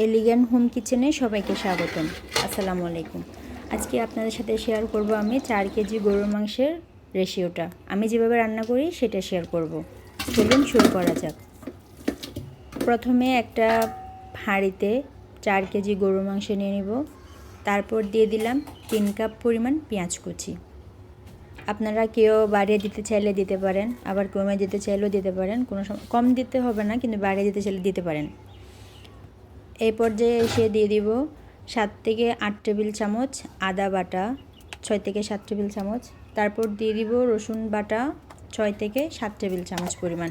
Elegant home কিচেনে সবাইকে স্বাগতম। আসসালামু আলাইকুম। আজকে আপনাদের সাথে শেয়ার করব আমি 4 কেজি গরুর মাংসের রেশিওটা। আমি যেভাবে রান্না করি সেটা শেয়ার করব। চলুন শুরু করা যাক। প্রথমে একটা হাঁড়িতে 4 কেজি গরুর মাংস নিয়ে নিব। তারপর দিয়ে দিলাম 3 কাপ পরিমাণ পেঁয়াজ কুচি। আপনারা কেউ বাড়িয়ে দিতে চাইলে দিতে পারেন, আবার কমে দিতে চাইলেও দিতে পারেন। কোনো সময় কম দিতে হবে না, কিন্তু বাড়িয়ে দিতে চাইলে দিতে পারেন। এই পর্যায়ে এসে দিয়ে দিব 7 থেকে 8 টেবিল চামচ আদা বাটা, 6 থেকে 7 টেবিল চামচ। তারপর দিয়ে দিব রসুন বাটা 6 থেকে 7 টেবিল চামচ পরিমাণ।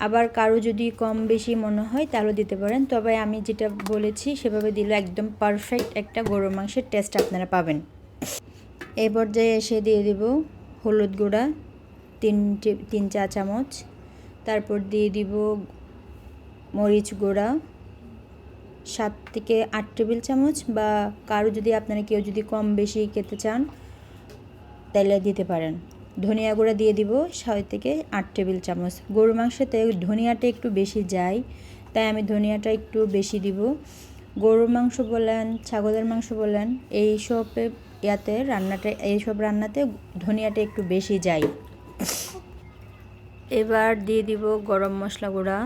আবার কারো যদি কম বেশি মনে হয় তাহলে দিতে পারেন, তবে আমি যেটা বলেছি সেভাবে দিলে একদম পারফেক্ট একটা গরুর মাংসের টেস্ট আপনারা পাবেন। এই পর্যায়ে এসে দিয়ে দিব হলুদ গুঁড়া 3 চা চামচ। তারপর দিয়ে দিব মরিচ গুঁড়া 7 থেকে 8 টেবিল চামচ, বা কারো যদি আপনারা কেউ যদি কম বেশি খেতে চান তাহলে দিতে পারেন। ধনিয়া গুঁড়া দিয়ে দিব 6 থেকে 8 টেবিল চামচ। গরুর মাংসতে ধনিয়াটা একটু বেশি যায়, তাই আমি ধনিয়াটা একটু বেশি দিব। গরুর মাংস বলেন, ছাগলের মাংস বলেন, এইসব রান্নাতে ধনিয়াটা একটু বেশি যায়। এবার দিয়ে দিব গরম মশলা গুঁড়া।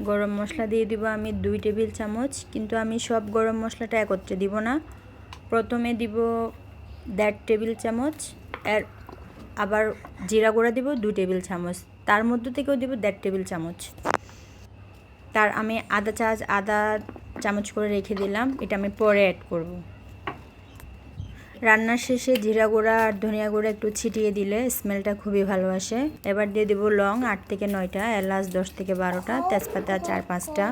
গরম মশলা দিয়ে দিব আমি 2 টেবিল চামচ, কিন্তু আমি সব গরম মশলাটা একত্রে দিব না। প্রথমে দিব 1.5 টেবিল চামচ, আবার জিরা গুঁড়া দিব 2 টেবিল চামচ, তার মধ্যে থেকেও দিব 1.5 টেবিল চামচ। তার আমি আদা চামচ করে রেখে দিলাম, এটা আমি পরে অ্যাড করব। রান্নার শেষে জিরা গুঁড়া আর ধনিয়া গুঁড়া একটু ছিটিয়ে দিলে স্মেলটা খুবই ভালো আসে। এবার দিয়ে দেবো লং 8 থেকে 9টা, এলাচ 10 থেকে 12টা, তেজপাতা 4-5টা,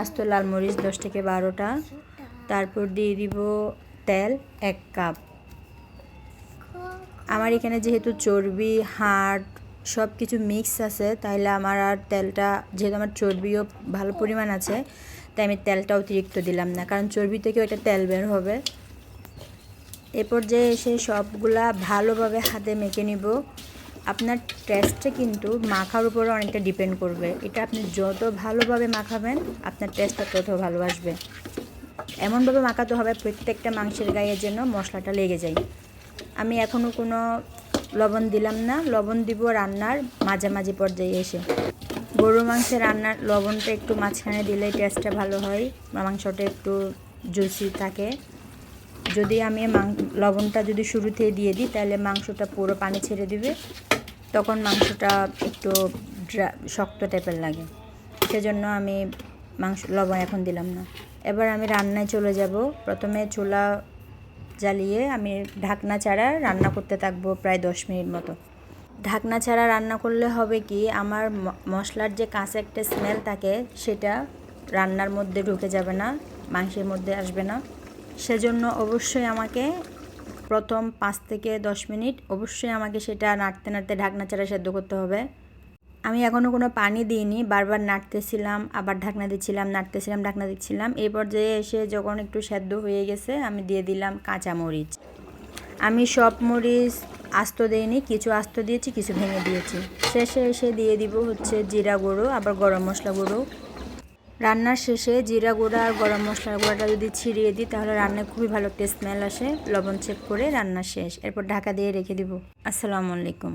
আস্ত লাল মরিচ 10 থেকে 12টা। তারপর দিয়ে দিব তেল 1 কাপ। আমার এখানে যেহেতু চর্বি, হাড় সব কিছু মিক্স আছে, তাইলে আমার আর তেলটা, যেহেতু আমার চর্বিও ভালো পরিমাণ আছে, তাই আমি তেলটা অতিরিক্ত দিলাম না, কারণ চর্বি থেকেও এটা তেল বের হবে। এ পর্যায়ে এসে সবগুলা ভালোভাবে হাতে মেখে নিব। আপনার টেস্টটা কিন্তু মাখার উপরে অনেকটা ডিপেন্ড করবে। এটা আপনি যত ভালোভাবে মাখাবেন আপনার টেস্টটা তত ভালো আসবে। এমনভাবে মাখাতে হবে প্রত্যেকটা মাংসের গায়ে যেন মশলাটা লেগে যায়। আমি এখনও কোনো লবণ দিলাম না, লবণ দিব রান্নার মাঝামাঝি পর্যায়ে এসে। গরুর মাংসের রান্নার লবণটা একটু মাঝখানে দিলে টেস্টটা ভালো হয়, মাংসটা একটু জুসি থাকে। যদি আমি লবণটা যদি শুরুতে দিয়ে দিই তাহলে মাংসটা পুরো পানি ছেড়ে দিবে, তখন মাংসটা একটু শক্ত টাইপের লাগে, সেজন্য আমি লবণ এখন দিলাম না। এবার আমি রান্নায় চলে যাব। প্রথমে চুলা জ্বালিয়ে আমি ঢাকনা ছাড়া রান্না করতে থাকবো প্রায় 10 মিনিট মতো। ঢাকনা ছাড়া রান্না করলে হবে কি, আমার মশলার যে কাঁচা একটা স্মেল থাকে সেটা রান্নার মধ্যে ঢুকে যাবে না, মাংসের মধ্যে আসবে না। সেজন্য অবশ্যই আমাকে প্রথম 5 থেকে 10 মিনিট অবশ্যই আমাকে সেটা নাড়তে নাড়তে ঢাকনা ছাড়া সেদ্ধ করতে হবে। আমি এখনও কোনো পানি দিইনি, বারবার নাড়তেছিলাম, আবার ঢাকনা দিচ্ছিলাম, নাড়তেছিলাম, ঢাকনা দিচ্ছিলাম। এই পর্যায়ে এসে যখন একটু সেদ্ধ হয়ে গেছে আমি দিয়ে দিলাম কাঁচা মরিচ। আমি সব মরিচ আস্ত দিইনি, কিছু আস্ত দিয়েছি, কিছু ভেঙে দিয়েছি। শেষে এসে দিয়ে দিব হচ্ছে জিরা গুঁড়ো, আবার গরম মশলা গুঁড়ো। রান্নার শেষে জিরা গুঁড়া আর গরম মশলার গুঁড়াটা যদি ছিটিয়ে দিই তাহলে রান্নায় খুবই ভালো একটা স্মেল আসে। লবণ চেক করে রান্না শেষ, এরপর ঢাকা দিয়ে রেখে দিব। আসসালামু আলাইকুম।